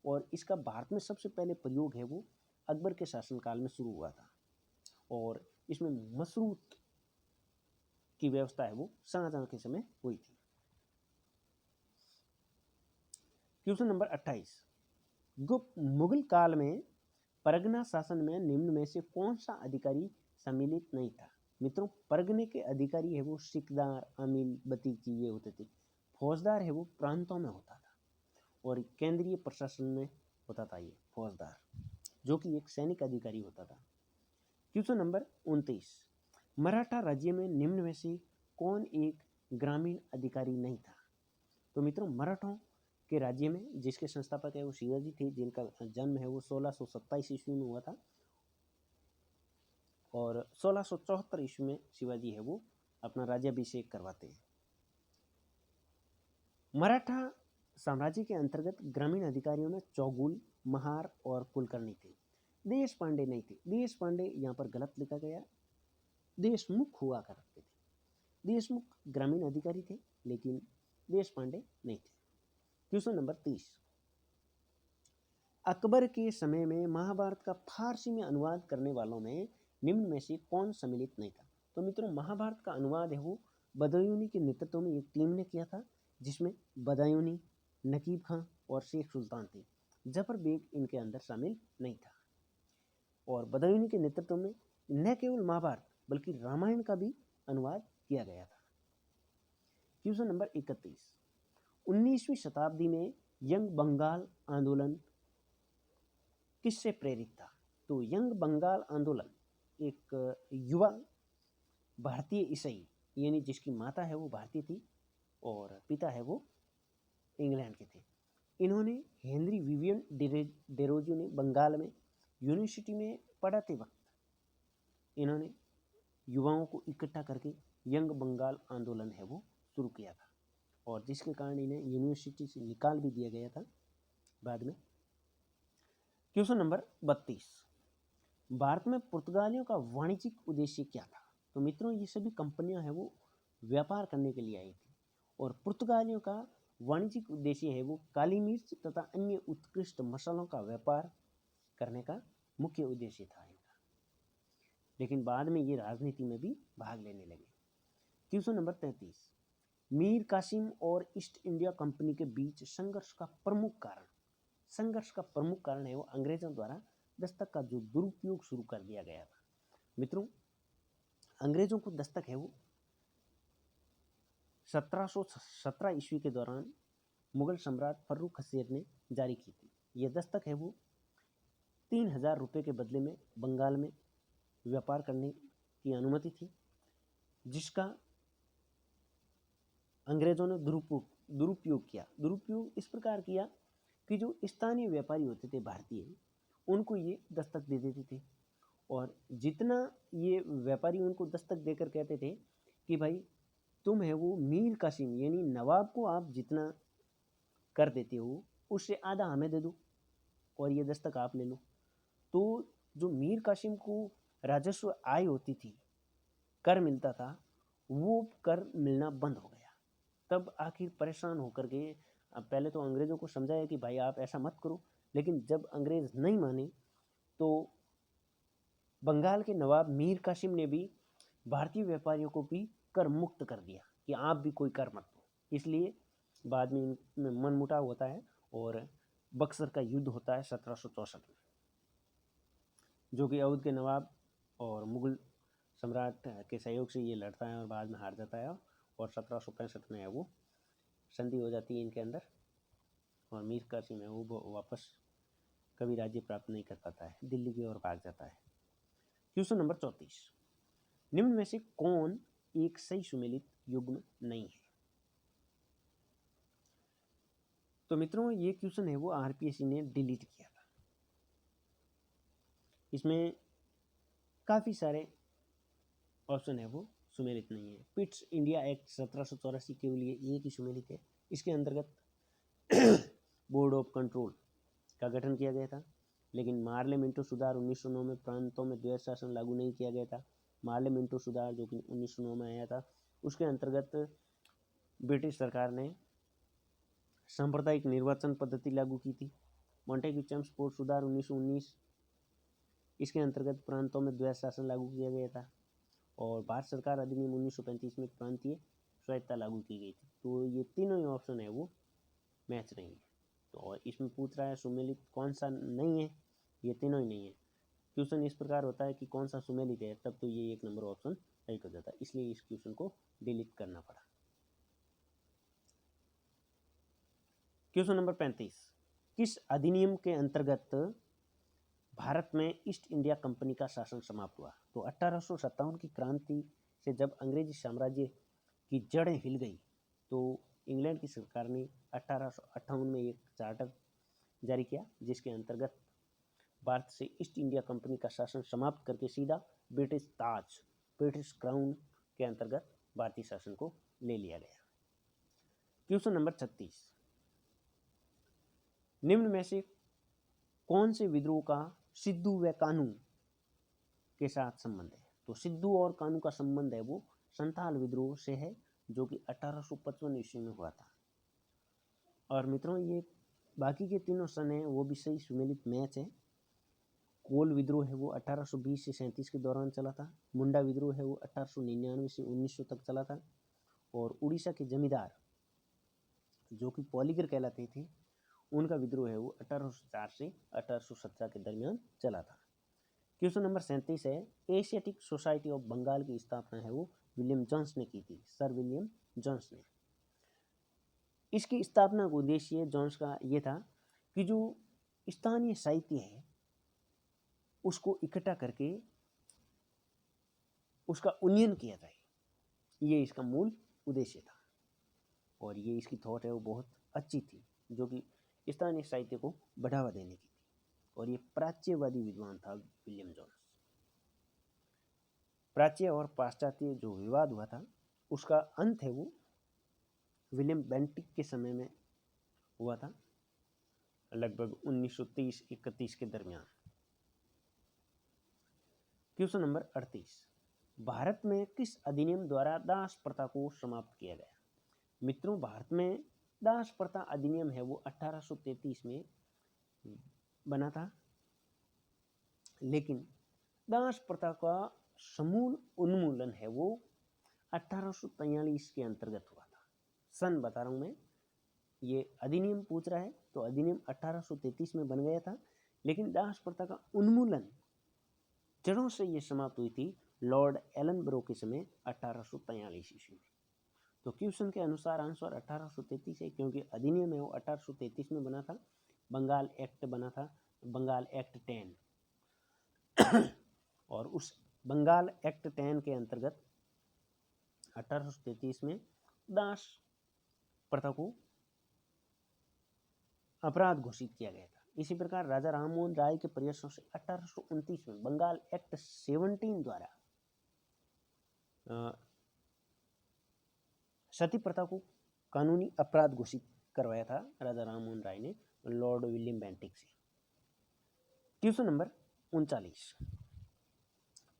और इसका भारत में सबसे पहले प्रयोग है वो अकबर के शासनकाल में शुरू हुआ था, और इसमें मशरूत की व्यवस्था है वो शाहजहां के समय हुई थी। क्वेश्चन नंबर 28, गुप्त मुगल काल में परगना शासन में निम्न में से कौन सा अधिकारी सम्मिलित नहीं था? मित्रों, परगने के अधिकारी है वो सिकदार, अमील, बतीची ये होते थे। फौजदार है वो प्रांतों में होता था, और केंद्रीय प्रशासन में होता था ये फौजदार, जो कि एक सैनिक अधिकारी होता था। क्वेश्चन नंबर 29, मराठा राज्य में निम्न में से कौन एक ग्रामीण अधिकारी नहीं था? तो मित्रों, मराठों के राज्य में जिसके संस्थापक है वो शिवाजी थे, जिनका जन्म है वो 1627 ईस्वी में हुआ था, और 1674 ईस्वी में शिवाजी है वो अपना राज्याभिषेक करवाते हैं। मराठा साम्राज्य के अंतर्गत ग्रामीण अधिकारियों में चौगुल, महार और कुलकर्णी थे। देश पांडे नहीं थे। देश पांडे यहाँ पर गलत लिखा गया, देशमुख हुआ करते थे। देशमुख ग्रामीण अधिकारी थे, लेकिन देश पांडे नहीं थे। क्वेश्चन नंबर 30, अकबर के समय में महाभारत का फारसी में अनुवाद करने वालों में निम्न में से कौन सम्मिलित नहीं था? तो मित्रों, महाभारत का अनुवाद है वो बदायूनी के नेतृत्व में एक टीम ने किया था, जिसमें बदायूनी, नकीब खां और शेख सुल्तान थे। जफर बेग इनके अंदर शामिल नहीं था। और बदायूनी के नेतृत्व में न केवल महाभारत बल्कि रामायण का भी अनुवाद किया गया था। क्वेश्चन नंबर 31, 19वीं शताब्दी में यंग बंगाल आंदोलन किससे प्रेरित था? तो यंग बंगाल आंदोलन एक युवा भारतीय ईसाई, यानी जिसकी माता है वो भारतीय थी और पिता है वो इंग्लैंड के थे। इन्होंने हेनरी विवियन डेरोजियो ने बंगाल में यूनिवर्सिटी में पढ़ाते वक्त इन्होंने युवाओं को इकट्ठा करके यंग बंगाल आंदोलन है वो शुरू किया था, और जिसके कारण इन्हें यूनिवर्सिटी से निकाल भी दिया गया था बाद में। क्वेश्चन नंबर 32, भारत में पुर्तगालियों का वाणिज्यिक उद्देश्य क्या था? तो मित्रों, ये सभी कंपनियां हैं वो व्यापार करने के लिए आई थी, और पुर्तगालियों का वाणिज्यिक उद्देश्य है वो काली मिर्च तथा अन्य उत्कृष्ट मसालों का व्यापार करने का मुख्य उद्देश्य था इनका। लेकिन बाद में ये राजनीति में भी भाग लेने लगे। क्वेश्चन नंबर 33, मीर कासिम और ईस्ट इंडिया कंपनी के बीच संघर्ष का प्रमुख कारण है वो अंग्रेजों द्वारा दस्तक का जो दुरुपयोग शुरू कर दिया गया था। मित्रों, अंग्रेजों को दस्तक है वो 1717 ईस्वी के दौरान मुगल सम्राट फर्रुख हसेर ने जारी की थी। यह दस्तक है वो 3000 रुपये के बदले में बंगाल में व्यापार करने की अनुमति थी, जिसका अंग्रेजों ने दुरुपयोग किया। दुरुपयोग इस प्रकार किया कि जो स्थानीय व्यापारी होते थे भारतीय, उनको ये दस्तक दे देते थे, और जितना ये व्यापारी उनको दस्तक देकर कहते थे कि भाई तुम है वो मीर कासिम यानी नवाब को आप जितना कर देते हो उससे आधा हमें दे दो और ये दस्तक आप ले लो। तो जो मीर कासिम को राजस्व आय होती थी, कर मिलता था, वो कर मिलना बंद हो गया। तब आखिर परेशान होकर के पहले तो अंग्रेज़ों को समझाया कि भाई आप ऐसा मत करो, लेकिन जब अंग्रेज़ नहीं माने तो बंगाल के नवाब मीर कासिम ने भी भारतीय व्यापारियों को भी कर मुक्त कर दिया कि आप भी कोई कर मत दो। इसलिए बाद में इनमें मनमुटाव होता है और बक्सर का युद्ध होता है 1764 में, जो कि अवध के नवाब और मुगल सम्राट के सहयोग से ये लड़ता है और बाद में हार जाता है, और 1765 में है वो संधि हो जाती है इनके अंदर, और मीर कासिम है वो वापस कभी राज्य प्राप्त नहीं कर पाता है, दिल्ली की ओर भाग जाता है। क्वेश्चन नंबर 34, निम्न में से कौन एक सही सुमेलित युग्म नहीं है? तो मित्रों, ये क्वेश्चन है वो आरपीएससी ने डिलीट किया था। इसमें काफ़ी सारे ऑप्शन है वो सुमेलित नहीं है। पिट्स इंडिया एक्ट 1784 केवल ये एक ही सुमेलित है। इसके अंतर्गत बोर्ड ऑफ कंट्रोल का गठन किया गया था, लेकिन मार्ले मिंटो सुधार 1909 में प्रांतों में द्वैध शासन लागू नहीं किया गया था। मार्ले मिंटो सुधार जो कि 1909 में आया था, उसके अंतर्गत ब्रिटिश सरकार ने सांप्रदायिक निर्वाचन पद्धति लागू की थी। मॉन्टेग्यू चेम्सफोर्ड सुधार 1919, इसके अंतर्गत प्रांतों में द्वैध शासन लागू किया गया था, और भारत सरकार अधिनियम 1935 में प्रांतीय स्वायत्तता लागू की गई थी। तो ये तीनों ही ऑप्शन है वो मैच नहीं है। तो और इसमें पूछ रहा है सुमेलित कौन सा नहीं है, ये तीनों ही नहीं है। क्वेश्चन इस प्रकार होता है कि कौन सा सुमेलित है, तब तो ये 1 नंबर ऑप्शन राइट हो जाता है, इसलिए इस क्वेश्चन को डिलीट करना पड़ा। क्वेश्चन नंबर 35, किस अधिनियम के अंतर्गत भारत में ईस्ट इंडिया कंपनी का शासन समाप्त हुआ? तो 1857 की क्रांति से जब अंग्रेजी साम्राज्य की जड़ें हिल गई, तो इंग्लैंड की सरकार ने 1858 में एक चार्टर जारी किया, जिसके अंतर्गत भारत से ईस्ट इंडिया कंपनी का शासन समाप्त करके सीधा ब्रिटिश क्राउन के अंतर्गत भारतीय शासन को ले लिया गया। क्वेश्चन नंबर 36, निम्न में से कौन से विद्रोह का सिद्धू व कानू के साथ संबंध है? तो सिद्धू और कानू का संबंध है वो संथाल विद्रोह से है, जो कि 1855 ईस्वी में हुआ था। और मित्रों, ये बाकी के तीनों सन हैं वो भी सही सुमेलित मैच है। कोल विद्रोह है वो 1820 से 37 के दौरान चला था। मुंडा विद्रोह है वो 1899 से 1900 तक चला था। और उड़ीसा के जमींदार जो कि पॉलीगर कहलाते थे, उनका विद्रोह है वो 1804 से 1817 के दरमियान चला था। क्वेश्चन नंबर 37 है, एशियाटिक सोसाइटी ऑफ बंगाल की स्थापना है वो विलियम जोन्स ने की थी, सर विलियम जोन्स ने। इसकी स्थापना का उद्देश्य जोन्स का ये था कि जो स्थानीय साहित्य है उसको इकट्ठा करके उसका उन्नयन किया जाए, ये इसका मूल उद्देश्य था। और ये इसकी थॉट है वो बहुत अच्छी थी, जो कि स्थानीय साहित्य को बढ़ावा देने की थी, और ये प्राच्यवादी विद्वान था विलियम जोन्स। प्राच्य और पाश्चात्य जो विवाद हुआ था उसका अंत है वो विलियम बेंटिक के समय में हुआ था, लगभग 1930-31 के दरमियान। क्वेश्चन नंबर 38, भारत में किस अधिनियम द्वारा दास प्रथा को समाप्त किया गया? मित्रों, भारत में दास प्रथा अधिनियम है वो 1833 में बना था, लेकिन दास प्रथा का समूल उन्मूलन है वो 1843 के अंतर्गत हुआ था। सन बता रहा हूँ मैं, ये अधिनियम पूछ रहा है तो अधिनियम 1833 में बन गया था, लेकिन दास प्रथा का उन्मूलन जड़ों से ये समाप्त हुई थी लॉर्ड एलनब्रो के समय 1843 ईस्वी में। तो क्वेश्चन के अनुसार आंसर 1833 है, क्योंकि अधिनियम है वो 1833 में बना था। बंगाल एक्ट बना था, बंगाल एक्ट 10 और उस बंगाल एक्ट 10 के अंतर्गत 1833 में दास प्रथा को अपराध घोषित किया गया था। इसी प्रकार राजा राममोहन राय के प्रयासों से 1829 में बंगाल एक्ट 17 द्वारा सती प्रथा को कानूनी अपराध घोषित करवाया था राजा राममोहन राय ने लॉर्ड विलियम बेंटिक से। क्वेश्चन नंबर 39,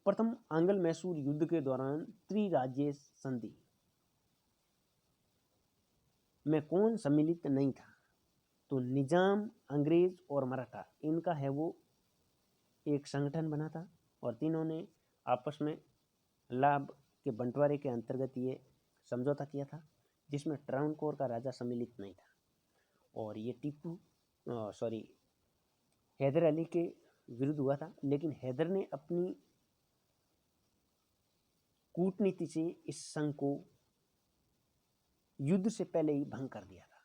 प्रथम आंग्ल मैसूर युद्ध के दौरान त्रिराज्यीय संधि में कौन सम्मिलित नहीं था? तो निजाम, अंग्रेज और मराठा, इनका है वो एक संगठन बना था और तीनों ने आपस में लाभ के बंटवारे के अंतर्गत ये समझौता किया था, जिसमें ट्रावनकोर का राजा सम्मिलित नहीं था। और ये हैदर अली के विरुद्ध हुआ था, लेकिन हैदर ने अपनी कूटनीति से इस संघ को युद्ध से पहले ही भंग कर दिया था,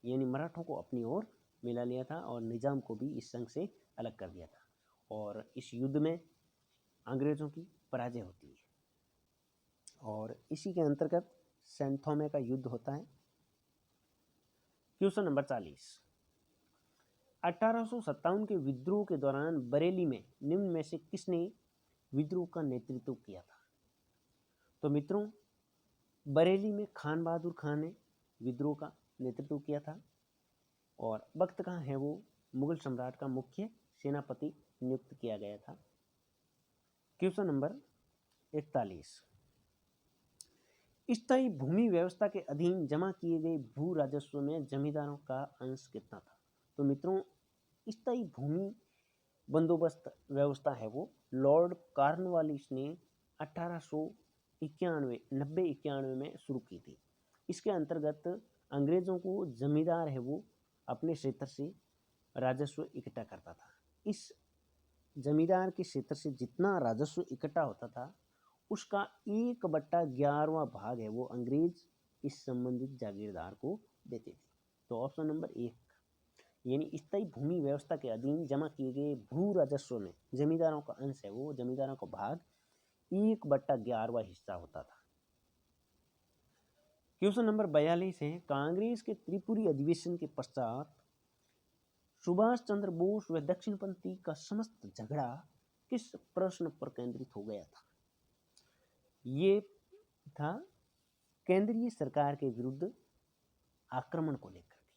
यानी मराठों को अपनी ओर मिला लिया था और निजाम को भी इस संघ से अलग कर दिया था। और इस युद्ध में अंग्रेजों की पराजय होती है और इसी के अंतर्गत सैन थोमे का युद्ध होता है। क्वेश्चन नंबर 40, 1857 के विद्रोह के दौरान बरेली में निम्न में से किसने विद्रोह का नेतृत्व किया था? तो मित्रों, बरेली में खान बहादुर खान ने विद्रोह का नेतृत्व किया था और वक्त का है वो मुगल सम्राट का मुख्य सेनापति नियुक्त किया गया था। क्वेश्चन नंबर 41, स्थायी भूमि व्यवस्था के अधीन जमा किए गए भू राजस्व में जमींदारों का अंश कितना था? तो मित्रों, स्थायी भूमि बंदोबस्त व्यवस्था है वो लॉर्ड कॉर्नवालिस ने 1891 में शुरू की थी। इसके अंतर्गत अंग्रेजों को जमींदार है वो अपने क्षेत्र से राजस्व इकट्ठा करता था। इस जमींदार के क्षेत्र से जितना राजस्व इकट्ठा होता था उसका 1/11वां भाग है वो अंग्रेज इस संबंधित जागीरदार को देते थे। तो ऑप्शन नंबर 1, यानी स्थायी भूमि व्यवस्था के अधीन जमा किए गए भू राजस्व में जमींदारों का अंश है वो जमींदारों का भाग 1/11वां हिस्सा होता था। क्वेश्चन नंबर 42 है, कांग्रेस के त्रिपुरी अधिवेशन के पश्चात सुभाष चंद्र बोस व दक्षिणपंथी का समस्त झगड़ा किस प्रश्न पर केंद्रित हो गया था? ये था केंद्रीय सरकार के विरुद्ध आक्रमण को लेकर के,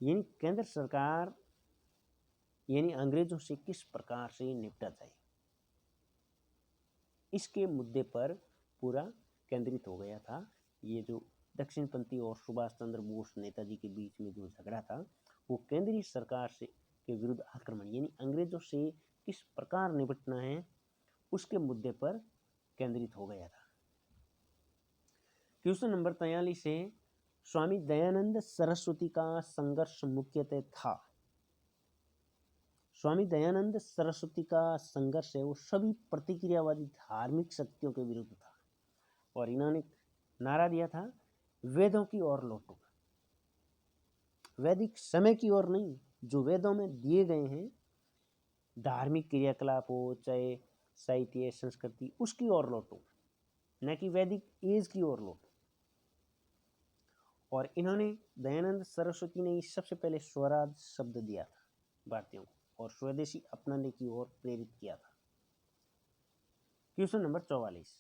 यानी केंद्र सरकार यानी अंग्रेजों से किस प्रकार से निपटा जाए, इसके मुद्दे पर पूरा केंद्रित हो गया था। ये जो दक्षिणपंथी और सुभाष चंद्र बोस नेताजी के बीच में जो झगड़ा था वो केंद्रीय सरकार से के विरुद्ध आक्रमण यानी अंग्रेजों से किस प्रकार निपटना है उसके मुद्दे पर केंद्रित हो गया था। क्वेश्चन नंबर 43 है, स्वामी दयानंद सरस्वती का संघर्ष मुख्यतः था? स्वामी दयानंद सरस्वती का संघर्ष है वो सभी प्रतिक्रियावादी धार्मिक शक्तियों के विरुद्ध था और इन्होंने नारा दिया था, वेदों की ओर लौटो, वैदिक समय की ओर नहीं, जो वेदों में दिए गए हैं धार्मिक क्रियाकलाप हो चाहे साहित्य संस्कृति उसकी ओर लौटो, न कि वैदिक एज की ओर लौटो। और इन्होंने दयानंद सरस्वती ने सबसे पहले स्वराज शब्द दिया था भारतीयों को और स्वदेशी अपनाने की ओर प्रेरित किया था। क्वेश्चन नंबर 44,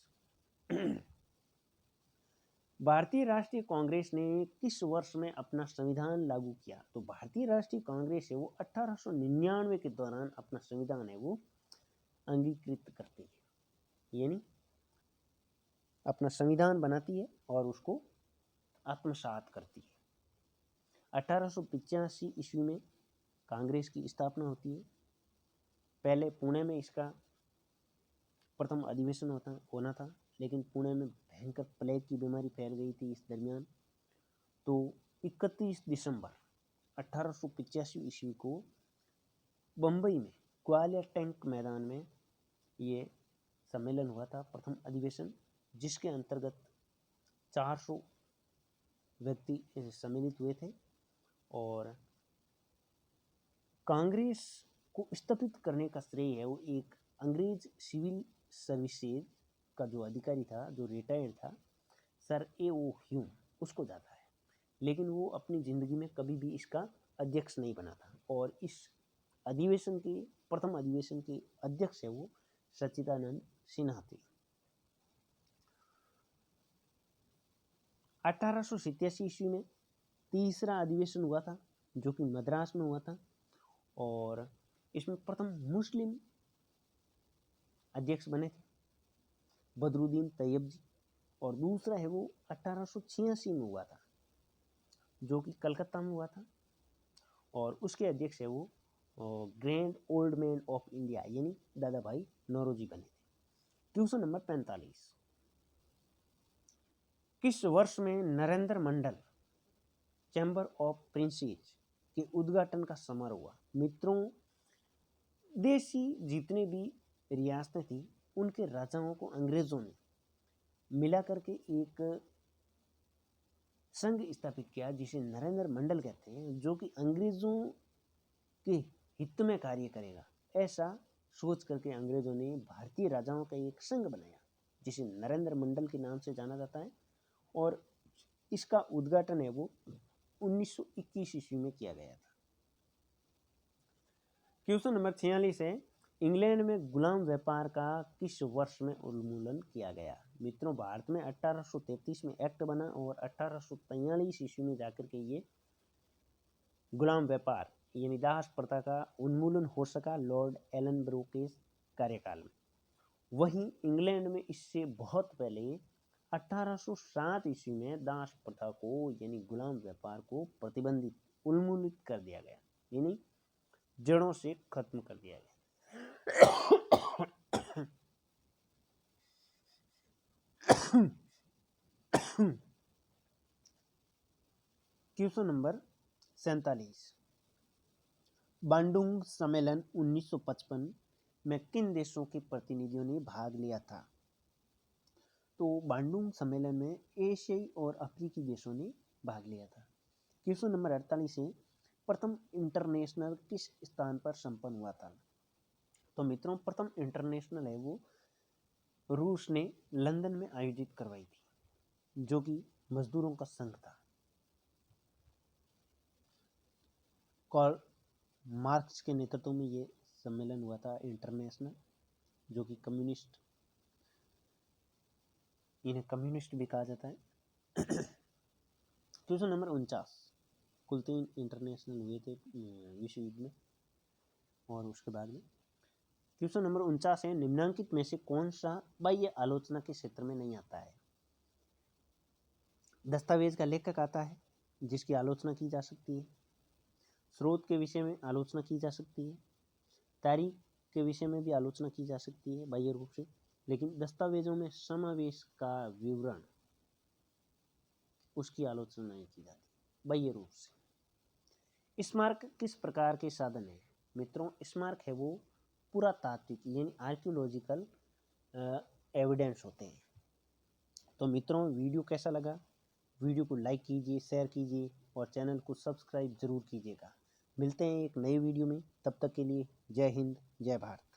भारतीय राष्ट्रीय कांग्रेस ने किस वर्ष में अपना संविधान लागू किया? तो भारतीय राष्ट्रीय कांग्रेस है वो 1899 के दौरान अपना संविधान है वो अंगीकृत करती है, यानी अपना संविधान बनाती है और उसको आत्मसात करती है। 1885 ईस्वी में कांग्रेस की स्थापना होती है। पहले पुणे में इसका प्रथम अधिवेशन होना था, लेकिन पुणे में भयंकर प्लेग की बीमारी फैल गई थी इस दरमियान। तो 31 दिसंबर 1885 ईस्वी को बम्बई में ग्वालियर टैंक मैदान में ये सम्मेलन हुआ था, प्रथम अधिवेशन, जिसके अंतर्गत 400 व्यक्ति सम्मिलित हुए थे। और कांग्रेस को स्थापित करने का श्रेय है वो एक अंग्रेज सिविल सर्विसेज का जो अधिकारी था, जो रिटायर्ड था, सर A.O. ह्यूम, उसको जाता है। लेकिन वो अपनी ज़िंदगी में कभी भी इसका अध्यक्ष नहीं बना था। और इस अधिवेशन के प्रथम अधिवेशन के अध्यक्ष है वो सच्चिदानंद सिन्हा थे। 1887 ईस्वी में तीसरा अधिवेशन हुआ था, जो कि मद्रास में हुआ था, और इसमें प्रथम मुस्लिम अध्यक्ष बने थे बदरुद्दीन तैयब जी। और दूसरा है वो 1886 में हुआ था, जो कि कलकत्ता में हुआ था, और उसके अध्यक्ष है वो grand old man of India यानी दादा भाई नौरोजी बने थे। क्वेश्चन नंबर 45, किस वर्ष में नरेंद्र मंडल चैम्बर ऑफ प्रिंसेस के उद्घाटन का समारोह हुआ? मित्रों, देश की जितने भी रियासतें थी उनके राजाओं को अंग्रेजों ने मिला करके एक संघ स्थापित किया, जिसे नरेंद्र मंडल कहते हैं, जो कि अंग्रेजों के हित में कार्य करेगा। ऐसा सोच करके अंग्रेजों ने भारतीय राजाओं का एक संघ बनाया, जिसे नरेंद्र मंडल के नाम से जाना जाता है। और इसका उद्घाटन है वो 1921 ईस्वी में किया गया था। क्वेश्चन नंबर 46 है, इंग्लैंड में गुलाम व्यापार का किस वर्ष में उन्मूलन किया गया? मित्रों, भारत में 1833 में एक्ट बना और 1843 ईस्वी में जाकर के ये गुलाम व्यापार यानी दास प्रथा का उन्मूलन हो सका लॉर्ड एलन ब्रो के कार्यकाल में। वहीं इंग्लैंड में इससे बहुत पहले 1807 ईस्वी में दास प्रथा को यानी गुलाम व्यापार को प्रतिबंधित उन्मूलित कर दिया गया, यानी जड़ों से खत्म कर दिया गया। क्वेश्चन नंबर 47, बांडुंग सम्मेलन 1955 में किन देशों के प्रतिनिधियों ने भाग लिया था? तो बांडुंग सम्मेलन में एशियाई और अफ्रीकी देशों ने भाग लिया था। क्वेश्चन नंबर 48 है, प्रथम इंटरनेशनल किस स्थान पर संपन्न हुआ था? तो मित्रों, प्रथम इंटरनेशनल है वो रूस ने लंदन में आयोजित करवाई थी, जो कि मजदूरों का संघ था। कार्ल मार्क्स के नेतृत्व में ये सम्मेलन हुआ था इंटरनेशनल, जो कि इन्हें कम्युनिस्ट भी कहा जाता है। क्वेश्चन नंबर 49, कुल 3 इंटरनेशनल हुए थे विश्व युद्ध में और उसके बाद में। क्वेश्चन नंबर 49 है, निम्नलिखित में से कौन सा बाह्य आलोचना के क्षेत्र में नहीं आता है? दस्तावेज का लेखक आता है, जिसकी आलोचना की जा सकती है। स्रोत के विषय में आलोचना की जा सकती है। तारीख के विषय में भी आलोचना की जा सकती है बाह्य रूप से। लेकिन दस्तावेजों में समावेश का विवरण, उसकी आलोचना नहीं की जाती बाह्य रूप से। स्मारक किस प्रकार के साधन है? मित्रों, स्मारक है वो पुरातात्विक यानी आर्कियोलॉजिकल एविडेंस होते हैं। तो मित्रों, वीडियो कैसा लगा? वीडियो को लाइक कीजिए, शेयर कीजिए और चैनल को सब्सक्राइब जरूर कीजिएगा। मिलते हैं एक नए वीडियो में, तब तक के लिए जय हिंद, जय भारत।